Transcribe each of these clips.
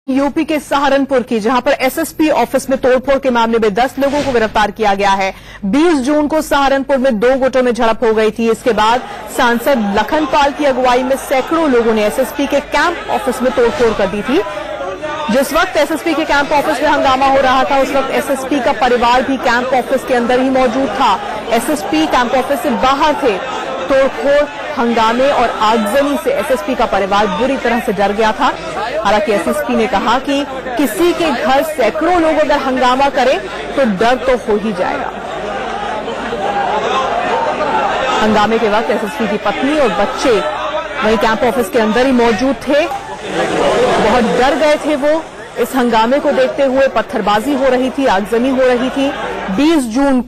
UP के सहारनपुर की, जहां पर एसएसपी ऑफिस में तोड़फोड़ के मामले में 10 लोगों को गिरफ्तार किया गया है। 20 जून को सहारनपुर में 2 गुटों में झड़प हो गई थी। इसके बाद सांसद लखनपाल की अगुवाई में सैकड़ों लोगों ने एसएसपी के कैंप ऑफिस में तोड़फोड़ कर दी थी। जिस वक्त एसएसपी के कैंप ऑफिस में हंगामा हो रहा था, उस वक्त एसएसपी का परिवार भी कैंप ऑफिस के अंदर ही मौजूद था। एसएसपी कैंप ऑफिस से बाहर थे। तोड़फोड़, हंगामे और आगजनी से एसएसपी का परिवार बुरी तरह से डर गया था। हालांकि एसएसपी ने कहा कि किसी के घर सैकड़ों लोग अगर हंगामा करें तो डर तो हो ही जाएगा। हंगामे के वक्त एसएसपी की पत्नी और बच्चे वहीं कैंप ऑफिस के अंदर ही मौजूद थे। बहुत डर गए थे वो। इस हंगामे को देखते हुए पत्थरबाजी हो रही थी, आगजनी हो रही थी। 20 जून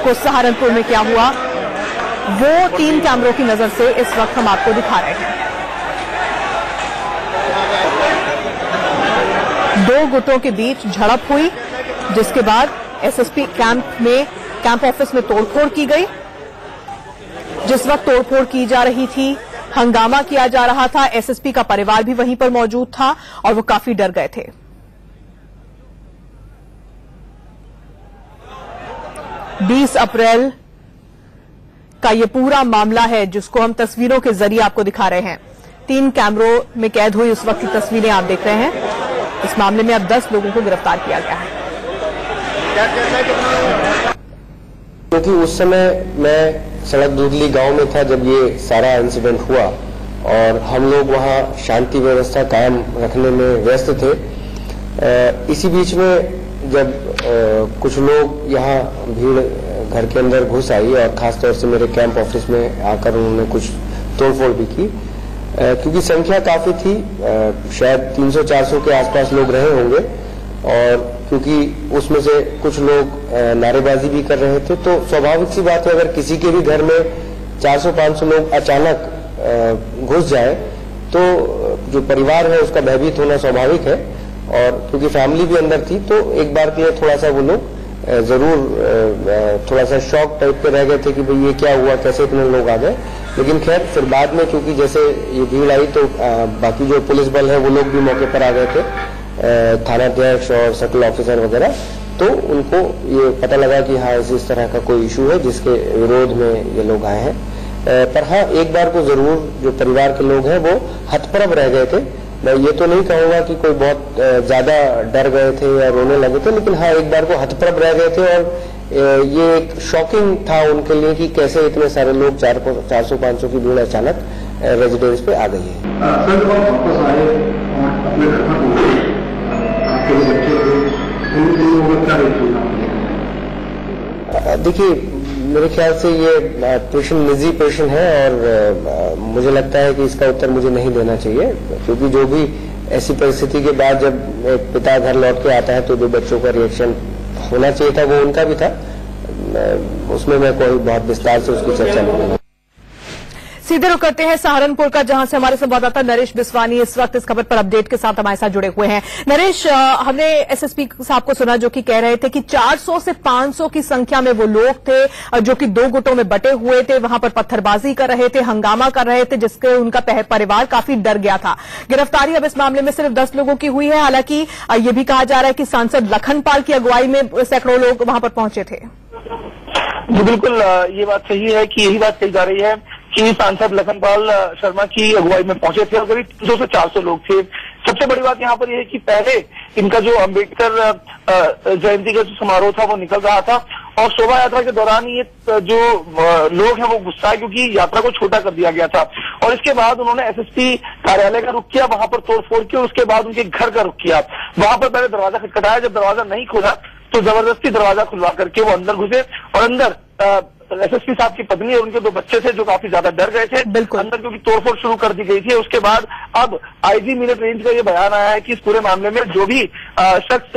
को सहारनपुर में क्या हुआ, वो 3 कैमरों की नजर से इस वक्त हम आपको दिखा रहे हैं। 2 गुटों के बीच झड़प हुई, जिसके बाद एसएसपी कैंप ऑफिस में तोड़फोड़ की गई। जिस वक्त तोड़फोड़ की जा रही थी, हंगामा किया जा रहा था, एसएसपी का परिवार भी वहीं पर मौजूद था और वो काफी डर गए थे। 20 अप्रैल का ये पूरा मामला है जिसको हम तस्वीरों के जरिए आपको दिखा रहे हैं। 3 कैमरों में कैद हुई उस वक्त की तस्वीरें आप देख रहे हैं। इस मामले में अब 10 लोगों को गिरफ्तार किया गया है। क्योंकि उस समय मैं सड़क दूधली गांव में था जब ये सारा इंसिडेंट हुआ और हम लोग वहां शांति व्यवस्था कायम रखने में व्यस्त थे। इसी बीच में जब कुछ लोग यहाँ भीड़ घर के अंदर घुस आई और खासतौर से मेरे कैंप ऑफिस में आकर उन्होंने कुछ तोड़फोड़ भी की। क्योंकि संख्या काफी थी, शायद 300-400 के आसपास लोग रहे होंगे और क्योंकि उसमें से कुछ लोग नारेबाजी भी कर रहे थे, तो स्वाभाविक सी बात है अगर किसी के भी घर में 400-500 लोग अचानक घुस जाए तो जो परिवार है उसका भयभीत होना स्वाभाविक है। और क्योंकि फैमिली भी अंदर थी तो एक बार के लिए थोड़ा सा वो लोग जरूर थोड़ा सा शॉक टाइप के रह गए थे कि भाई ये क्या हुआ, कैसे इतने लोग आ गए। लेकिन खैर फिर बाद में क्योंकि जैसे ये भीड़ आई तो बाकी जो पुलिस बल है वो लोग भी मौके पर आ गए थे, थानाध्यक्ष और सर्कल ऑफिसर वगैरह, तो उनको ये पता लगा कि हाँ इस तरह का कोई इशू है जिसके विरोध में ये लोग आए हैं। पर हाँ एक बार को जरूर जो परिवार के लोग हैं वो हतप्रभ रह गए थे। मैं ये तो नहीं कहूंगा कि कोई बहुत ज्यादा डर गए थे या रोने लगे थे, लेकिन हाँ एक बार को हतप्रभ रह गए थे और ये एक शॉकिंग था उनके लिए कि कैसे इतने सारे लोग 400-500 की भीड़ अचानक रेजिडेंस पे आ गई है। देखिए मेरे ख्याल से ये प्रश्न निजी प्रश्न है और मुझे लगता है कि इसका उत्तर मुझे नहीं देना चाहिए, क्योंकि जो भी ऐसी परिस्थिति के बाद जब एक पिता घर लौट के आता है तो जो बच्चों का रिएक्शन होना चाहिए था वो उनका भी था। उसमें मैं कोई बहुत विस्तार से उसकी चर्चा नहीं करूंगा। सीधे रुख करते हैं सहारनपुर का, जहां से हमारे संवाददाता नरेश बिस्वानी इस वक्त इस खबर पर अपडेट के साथ हमारे साथ जुड़े हुए हैं। नरेश, हमने एसएसपी साहब को सुना जो कि कह रहे थे कि 400 से 500 की संख्या में वो लोग थे जो कि 2 गुटों में बटे हुए थे, वहां पर पत्थरबाजी कर रहे थे, हंगामा कर रहे थे, जिसके उनका परिवार काफी डर गया था। गिरफ्तारी अब इस मामले में सिर्फ 10 लोगों की हुई है। हालांकि ये भी कहा जा रहा है कि सांसद लखनपाल की अगुवाई में सैकड़ों लोग वहां पर पहुंचे थे। जी बिल्कुल, ये बात सही है कि यही बात कही जा रही है कि सांसद लखनपाल शर्मा की अगुवाई में पहुंचे थे और करीब 300 से 400 लोग थे। सबसे बड़ी बात यहाँ पर यह है कि पहले इनका जो अम्बेडकर जयंती का जो समारोह था वो निकल रहा था और शोभा यात्रा के दौरान ये जो लोग हैं वो गुस्साए क्योंकि यात्रा को छोटा कर दिया गया था। और इसके बाद उन्होंने एसएसपी कार्यालय का रुख किया, वहां पर तोड़फोड़ की और उसके बाद उनके घर का रुख किया। वहां पर पहले दरवाजा खटखटाया, जब दरवाजा नहीं खुला तो जबरदस्ती दरवाजा खुलवा करके वो अंदर घुसे और अंदर एसएसपी साहब की पत्नी और उनके 2 बच्चे थे जो काफी ज्यादा डर गए थे अंदर, क्योंकि तोड़फोड़ शुरू कर दी गई थी। उसके बाद अब आईजी मिलिट्री रेंज का ये बयान आया है कि इस पूरे मामले में जो भी शख्स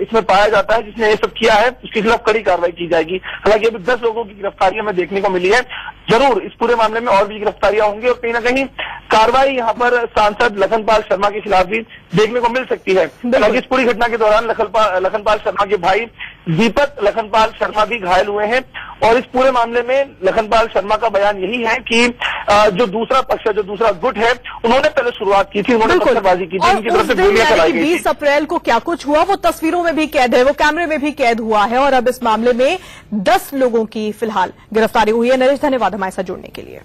इसमें पाया जाता है जिसने ये सब किया है उसके खिलाफ कड़ी कार्रवाई की जाएगी। हालांकि अभी 10 लोगों की गिरफ्तारी हमें देखने को मिली है। जरूर इस पूरे मामले में और भी गिरफ्तारियां होंगी और कहीं ना कहीं कार्रवाई यहाँ पर सांसद लखनपाल शर्मा के खिलाफ भी देखने को मिल सकती है। हालांकि इस पूरी घटना के दौरान लखनपाल शर्मा के भाई दीपक लखनपाल शर्मा भी घायल हुए हैं और इस पूरे मामले में लखनपाल शर्मा का बयान यही है कि जो दूसरा पक्ष है, जो दूसरा गुट है, उन्होंने पहले शुरुआत की थी, उन्होंने पत्थरबाजी की थी, उनकी तरफ से गोलियां चलाई गई थी। 20 अप्रैल को क्या कुछ हुआ वो तस्वीरों में भी कैद है, वो कैमरे में भी कैद हुआ है और अब इस मामले में 10 लोगों की फिलहाल गिरफ्तारी हुई है। नरेश, धन्यवाद हमारे साथ जुड़ने के लिए।